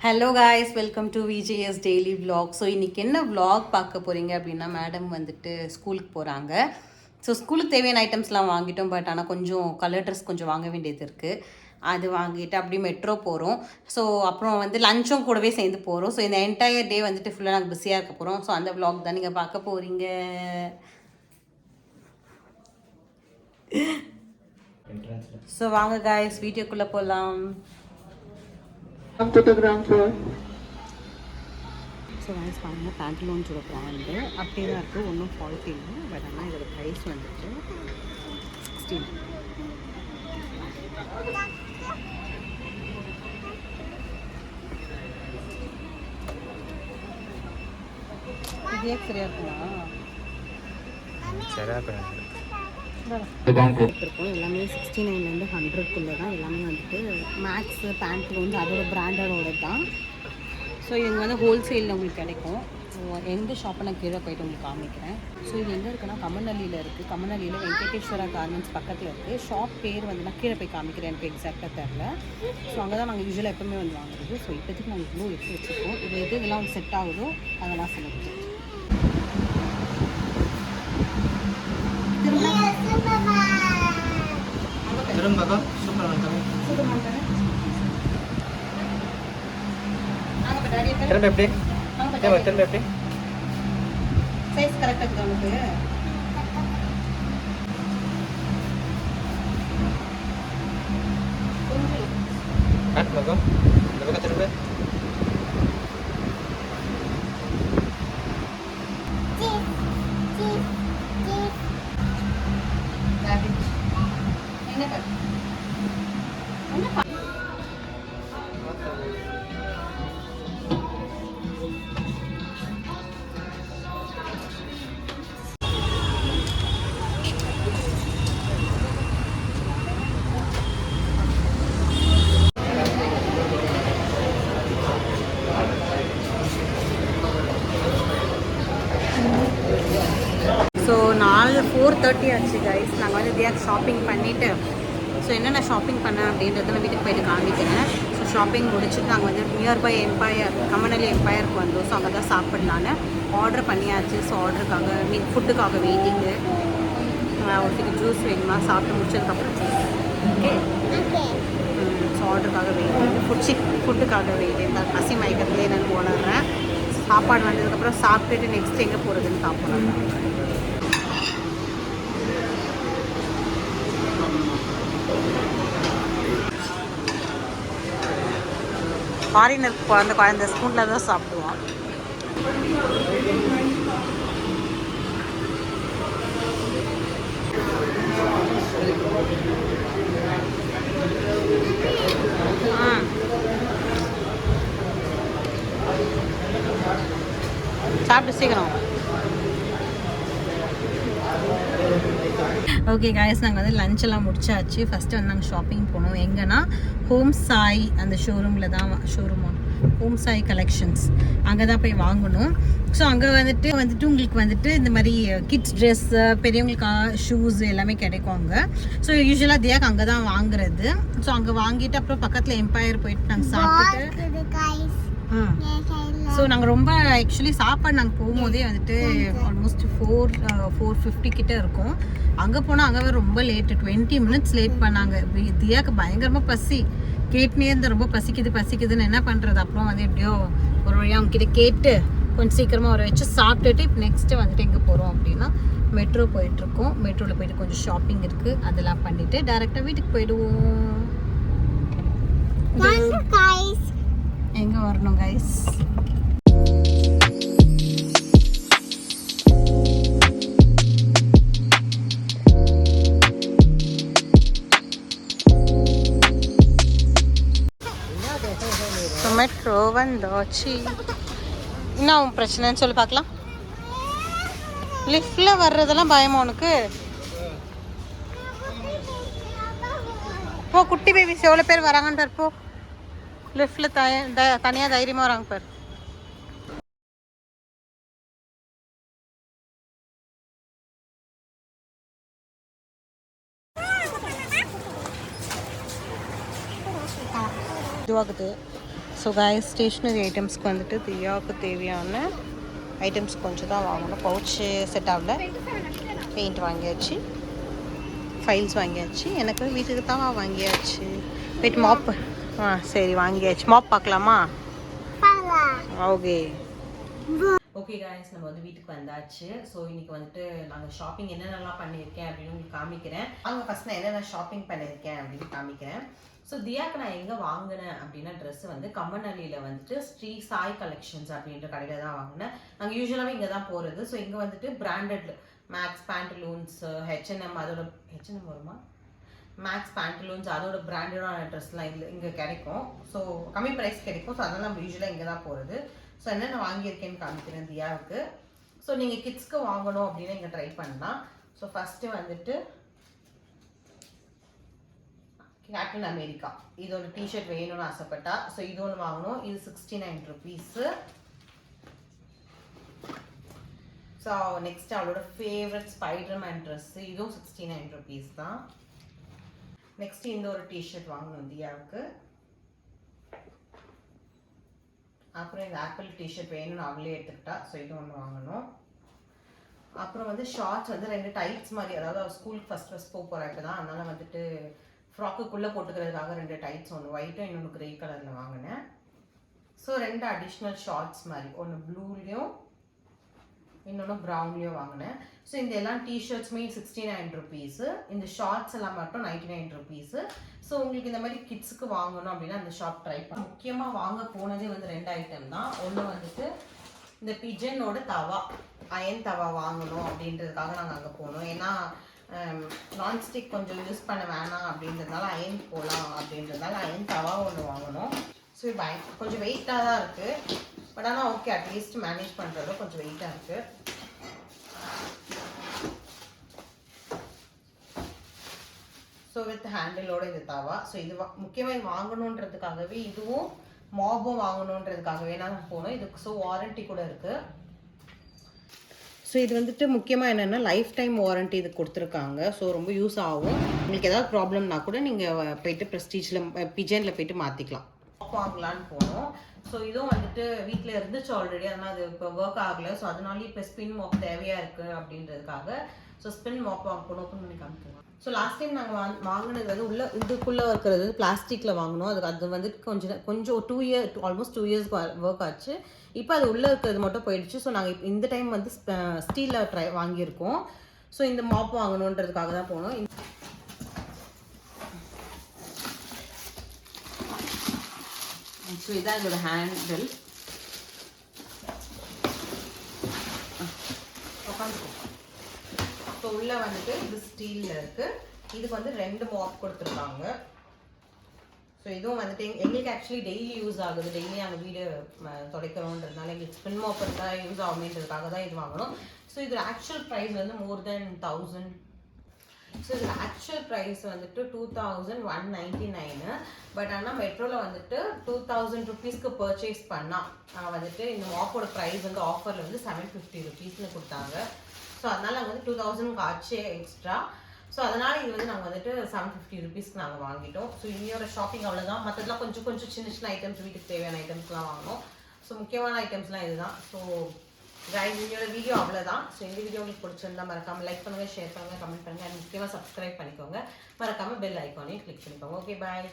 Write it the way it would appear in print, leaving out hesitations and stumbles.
Hello guys, welcome to VJS daily vlog. So இன்றைக்கி என்ன vlog பார்க்க போகிறீங்க அப்படின்னா, மேடம் வந்துட்டு ஸ்கூலுக்கு போகிறாங்க. ஸோ ஸ்கூலுக்கு தேவையான ஐட்டம்ஸ்லாம் வாங்கிட்டோம். பட் ஆனால் கொஞ்சம் கலர் ட்ரெஸ் கொஞ்சம் வாங்க வேண்டியது இருக்குது. அது வாங்கிட்டு அப்படியே மெட்ரோ போகிறோம். ஸோ அப்புறம் வந்து லஞ்சும் கூடவே சேர்ந்து போகிறோம். ஸோ இந்த என்டையர் டே வந்துட்டு ஃபுல்லாக நாங்கள் பிஸியாக இருக்க போகிறோம். ஸோ அந்த விலாக் தான் நீங்கள் பார்க்க போகிறீங்க. ஸோ வாங்க காய்ஸ், வீடியோக்குள்ளே போகலாம். photographer. ஸோ வாய்ஸ் பாருங்கள், பேண்டலோன்ஸோட ப்ராண்டு அப்படியே தான் இருக்குது, ஒன்றும் ஃபால்ட் இல்லை. பட் ஆனால் இதோட ப்ரைஸ் வந்துட்டு 16. இதே சரியாக இருக்குங்களா? சரியாக இருக்கும். எல்லாமே 69லேருந்து 100க்குள்ளே தான். எல்லாமே வந்துட்டு மேக்ஸு பேண்ட்டு வந்து அதோட பிராண்டடோட தான். ஸோ இவங்க வந்து ஹோல்சேலில் உங்களுக்கு கிடைக்கும். ஸோ எந்த ஷாப்பை நான் கீழே போய்ட்டு உங்களுக்கு காமிக்கிறேன். ஸோ இது எங்கே இருக்குன்னா கமநல்லியில் இருக்குது. கமநல்லியில் வெங்கடேஸ்வரா கார்மெண்ட்ஸ் பக்கத்தில் இருக்குது. ஷாப் பேர் வந்து நான் கீழே போய் காமிக்கிறேன், எனக்கு எக்ஸாக்டாக தெரில. ஸோ அங்கே தான் நாங்கள் யூஸ்வலாக எப்போவுமே வந்து வாங்குறது. ஸோ இப்போதைக்கு நாங்கள் இவ்வளோ எடுத்து வச்சுருக்கோம். இது இதெல்லாம் வந்து செட் ஆகுதோ அதெல்லாம் சொல்லிட்டு சைஸ் கரெக்டாக இருக்குது உங்களுக்கு. ஸோ 4:30 ஆச்சு கைஸ். நாங்கள் வந்து தியாக் ஷாப்பிங் பண்ணிவிட்டு, ஸோ என்னென்ன ஷாப்பிங் பண்ணேன் அப்படின்றத நான் வீட்டுக்கு போய்ட்டு காமிக்கிறேன். ஸோ ஷாப்பிங் முடிச்சுட்டு நாங்கள் வந்து நியர்பை எம்பயர், கமநல்லி எம்பயருக்கு வந்தோம். ஸோ அங்கே தான் சாப்பிட்லான்னு ஆர்டர் பண்ணியாச்சு. ஸோ ஆர்டருக்காக ஃபுட்டுக்காக வெயிட்டிங்கு. ஒருத்தருக்கு ஜூஸ் வேணுமா, சாப்பிட்டு முடிச்சதுக்கப்புறம் ஜூஸ். ஓகே, ஸோ ஆர்டருக்காக வெயிட்டிங், ஃபுட்டுக்காக வெயிட்டிங். பசி மயக்கத்துலேயே நான் போடுறேன். சாப்பாடு வந்ததுக்கப்புறம் சாப்பிட்டுட்டு நெக்ஸ்ட் எங்கே போகிறதுன்னு பார்ப்போம். ஃபாரினருக்கு அந்த ஸ்பூனில் தான் சாப்பிடுவோம். சாப்பிட்டு சீக்கிரம். ஓகே காய்ஸ், நாங்கள் வந்து லஞ்செல்லாம் முடிச்சாச்சு. ஃபஸ்ட்டு வந்து நாங்கள் ஷாப்பிங் போனோம். எங்கன்னா ஹோம் சாய் அந்த ஷோரூமில் தான், ஹோம் சாய் கலெக்ஷன்ஸ், அங்கே தான் போய் வாங்கணும். ஸோ அங்கே வந்துட்டு உங்களுக்கு வந்துட்டு இந்த மாதிரி கிட்ஸ் ட்ரெஸ்ஸு, பெரியவங்களுக்கு ஷூஸ் எல்லாமே கிடைக்கும் அங்கே. ஸோ யூஸ்வலாக தியாக் அங்கே தான் வாங்குறது. ஸோ அங்கே வாங்கிட்டு அப்புறம் பக்கத்தில் எம்பயர் போயிட்டு நாங்கள் சாப்பிட்டுட்டு, ஸோ நாங்கள் ரொம்ப ஆக்சுவலி சாப்பாடு நாங்கள் போகும்போதே வந்துட்டு ஆல்மோஸ்ட் 4:50 கிட்டே இருக்கும். அங்கே போனால் அங்கே ரொம்ப லேட்டு, 20 மினிட்ஸ் லேட் பண்ணாங்க. தியாக்கு பயங்கரமாக பசி கேட்டுனே இருந்தால், ரொம்ப பசிக்குதுன்னு என்ன பண்ணுறது. அப்புறம் வந்து எப்படியோ ஒரு வழியாக அவங்ககிட்ட கேட்டு கொஞ்சம் சீக்கிரமாக வர வச்சு சாப்பிட்டுட்டு இப்போ நெக்ஸ்ட்டு வந்துட்டு எங்கே போகிறோம் அப்படின்னா மெட்ரோ போயிட்டுருக்கோம். மெட்ரோவில் போயிட்டு கொஞ்சம் ஷாப்பிங் இருக்குது, அதெல்லாம் பண்ணிவிட்டு டேரெக்டாக வீட்டுக்கு போயிடுவோம். எங்கே வரணும் கைஸ்? மெட்ரோ வந்தாச்சு. என்ன உன் பிரச்சனைன்னு சொல்லி பார்க்கலாம். லிஃப்டில் வர்றதெல்லாம் பயமா உனக்கு? போ, குட்டி பேபிஸ் எவ்வளோ பேர் வராங்கன்னு போ. லிஃப்டில் தனியாக தைரியமாக வராங்க பார். இதுவாகுது. ஸோ காய்ஸ் ஸ்டேஷ்னரி ஐட்டம்ஸ்க்கு வந்துட்டு தியாவுக்கு தேவையான ஐட்டம்ஸ் கொஞ்சம் தான் வாங்கணும். பவுச்சு செட் ஆகல. பெயிண்ட் வாங்கியாச்சு, ஃபைல்ஸ் வாங்கியாச்சு, எனக்கு வீட்டுக்கு தான் வாங்கியாச்சு. வெயிட் மாப்பு சரி வாங்கியாச்சு. மாப் பார்க்கலாமா? ஓகே ஓகே காய்ஸ், நம்ம வந்து வீட்டுக்கு வந்தாச்சு. ஸோ இன்னைக்கு வந்துட்டு நாங்கள் ஷாப்பிங் என்னென்னலாம் பண்ணியிருக்கேன் அப்படின்னு உங்களுக்கு காமிக்கிறேன். அங்கே ஃபஸ்ட் நான் என்னென்ன ஷாப்பிங் பண்ணியிருக்கேன் அப்படின்னு காமிக்கிறேன். ஸோ தியாக்கு நான் எங்கே வாங்கினேன் அப்படின்னா ட்ரெஸ் வந்து கம்மநல்லியில் வந்துட்டு ஸ்ரீ சாய் கலெக்ஷன்ஸ் அப்படின்ற கடையில் தான் வாங்கினேன். நாங்கள் யூஸ்வலாகவே இங்கே தான் போகிறது. ஸோ இங்கே வந்துட்டு பிராண்டட் மேக்ஸ் பேண்டலூன்ஸ், ஹெச்என்எம், அதோட ஹெச்என்எம் வருமா, மேக்ஸ் பேண்டலூன்ஸ் அதோட பிராண்டடான ட்ரெஸ்லாம் இங்கே கிடைக்கும். ஸோ கம்மி ப்ரைஸ் கிடைக்கும். ஸோ அதனால் நம்ம யூஸ்வலாக இங்கே தான் போகிறது. ஸோ என்னென்ன வாங்கியிருக்கேன்னு காமிக்கிறேன் தியாவுக்கு. ஸோ நீங்கள் கிட்ஸ்க்கு வாங்கணும் அப்படின்னு இங்கே ட்ரை பண்ணலாம். ஸோ ஃபஸ்ட்டு வந்துட்டு கேப்டன் அமெரிக்கா இதோட டிஷர்ட் வேணும்னு ஆசைப்பட்டா. ஸோ இது ஒன்று வாங்கணும். இது 69 ருபீஸு. ஸோ நெக்ஸ்ட் அவளோட ஃபேவரட் ஸ்பைடர்மேன் ட்ரெஸ்ஸு, இதுவும் 69 ருபீஸ் தான். நெக்ஸ்ட் இந்த ஒரு டிஷர்ட் வாங்கணும் தியாவுக்கு. அப்புறம் இந்த ஆப்பிள் டிஷர்ட் வேணும்னு அவளே எடுத்துக்கிட்டா. ஸோ இது ஒன்று வாங்கணும். அப்புறம் வந்து ஷார்ட்ஸ் வந்து 2 டைட்ஸ் மாதிரி, அதாவது அவள் ஸ்கூலுக்கு ஃபஸ்ட் போக போகிறா இப்போ தான். அதனால் வந்துட்டு ஃப்ராக்குக்குள்ளே போட்டுக்கிறதுக்காக 2 டைட்ஸ், ஒன்று ஒயிட்டும் இன்னொன்று க்ரே கலரில் வாங்கினேன். ஸோ 2 அடிஷ்னல் ஷார்ட்ஸ் மாதிரி, ஒன்று ப்ளூலேயும் இன்னொன்று ப்ரௌன்லேயும் வாங்கினேன். ஸோ இந்த எல்லாம் டிஷர்ட்ஸுமே 69 ருபீஸு. இந்த ஷார்ட்ஸ் எல்லாம் மட்டும் 99 ருபீஸு. ஸோ உங்களுக்கு இந்த மாதிரி கிட்ஸுக்கு வாங்கணும் அப்படின்னா அந்த ஷாப் ட்ரை பண்ண. முக்கியமாக வாங்க போனதே வந்து 2 ஐட்டம் தான். ஒன்று வந்துட்டு இந்த பிஜனோட தவா, அயன் தவா வாங்கணும் அப்படின்றதுக்காக நாங்கள் அங்கே போனோம். ஏன்னா நான்ஸ்டிக் கொஞ்சம் யூஸ் பண்ண வேணாம் அப்படின்றதுனால அயன் போகலாம் அப்படின்றதுனால அயன் தவா ஒன்று வாங்கணும். ஸோ கொஞ்சம் வெயிட்டாக தான் இருக்குது. பட் ஆனால் ஓகே, அட்லீஸ்ட் மேனேஜ் பண்ணுறதோ கொஞ்சம் வெயிட்டாக இருக்குது. ஸோ வித் ஹேண்டிலோட இது தவா. ஸோ இது முக்கியமாக இது வாங்கணுன்றதுக்காகவே, இதுவும் மாபும் வாங்கணுன்றதுக்காகவே நாங்கள் போனோம். இதுக்கு ஸோ வாரண்ட்டி கூட இருக்குது. ஸோ இது வந்துட்டு முக்கியமாக என்னென்னா லைஃப் டைம் வாரண்ட்டி இது கொடுத்துருக்காங்க. ஸோ ரொம்ப யூஸ் ஆகும். உங்களுக்கு ஏதாவது ப்ராப்ளம்னா கூட நீங்கள் போயிட்டு ப்ரெஸ்டீஜில் பிஜனில் போயிட்டு மாற்றிக்கலாம். வாங்கலான்னு போனோம். ஸோ இதுவும் வந்துட்டு வீட்டில் இருந்துச்சு ஆல்ரெடி, அதனால் அது இப்போ ஒர்க் ஆகலை. ஸோ அதனால இப்போ ஸ்பின் மாப் தேவையாக இருக்குது அப்படின்றதுக்காக ஸோ ஸ்பின் மாப் வாங்கணும் பண்ணி காமிக்கலாம். ஸோ லாஸ்ட் டைம் நாங்கள் வாங்கினது வந்து இதுக்குள்ளே இருக்கிறது பிளாஸ்டிக்கில் வாங்கினோம். அது வந்துட்டு கொஞ்சம் 2 இயர், ஆல்மோஸ்ட் 2 இயர்ஸ் ஒர்க் ஆச்சு. இப்போ அது உள்ளே இருக்கிறது மட்டும் போயிடுச்சு. ஸோ நாங்கள் இப்போ இந்த டைம் வந்து ஸ்டீலில் வாங்கியிருக்கோம். ஸோ இந்த மாப் வாங்கணுன்றதுக்காக தான் போனோம். ஸோ இதான் இதோட ஹேண்டில். ஸோ உள்ளே வந்துட்டு இது ஸ்டீலில் இருக்குது. இதுக்கு வந்து 2 மாப் கொடுத்துருக்காங்க. ஸோ இதுவும் வந்துட்டு எங்களுக்கு ஆக்சுவலி டெய்லி யூஸ் ஆகுது. டெய்லி நாங்கள் வீடு துடைக்கிறோன்றதுனால எங்களுக்கு ஸ்பின் மாப் இருந்தால் யூஸ் ஆகுமேன்றதுக்காக தான் இது வாங்கணும். ஸோ இது ஆக்சுவல் ப்ரைஸ் வந்து மோர் தென் 1000. ஸோ இது ஆக்சுவல் ப்ரைஸ் வந்துட்டு 2199. பட் ஆனால் மெட்ரோவில் வந்துட்டு 2000 ருபீஸ்க்கு பர்ச்சேஸ் பண்ணால் வந்துட்டு இந்த மாப்போட ப்ரைஸ் வந்து ஆஃபரில் வந்து 750 ருபீஸ்னு கொடுத்தாங்க. ஸோ அதனால் நாங்கள் வந்து 2000 ஆச்சு எக்ஸ்ட்ரா. ஸோ அதனால் இது வந்து நாங்கள் வந்துட்டு 750 ருபீஸ்க்கு நாங்கள் வாங்கிட்டோம். ஸோ இன்னையோட ஷாப்பிங் அவ்வளோதான். மற்றதெல்லாம் கொஞ்சம் சின்ன ஐட்டம்ஸ், வீட்டுக்கு தேவையான ஐட்டம்ஸ்லாம் வாங்கினோம். ஸோ முக்கியமான ஐட்டம்ஸ்லாம் இதுதான். ஸோ கைஸ், இன்னையோட வீடியோ அவ்வளோதான். ஸோ இந்த வீடியோ உங்களுக்கு பிடிச்சிருந்தா மறக்காமல் லைக் பண்ணுங்கள், ஷேர் பண்ணுங்கள், கமெண்ட் பண்ணுங்கள், அண்ட் முக்கியமாக சப்ஸ்கிரைப் பண்ணிக்கோங்க. மறக்காமல் பெல் ஐக்கானையும் கிளிக் பண்ணிக்கோங்க. ஓகே, பாய்.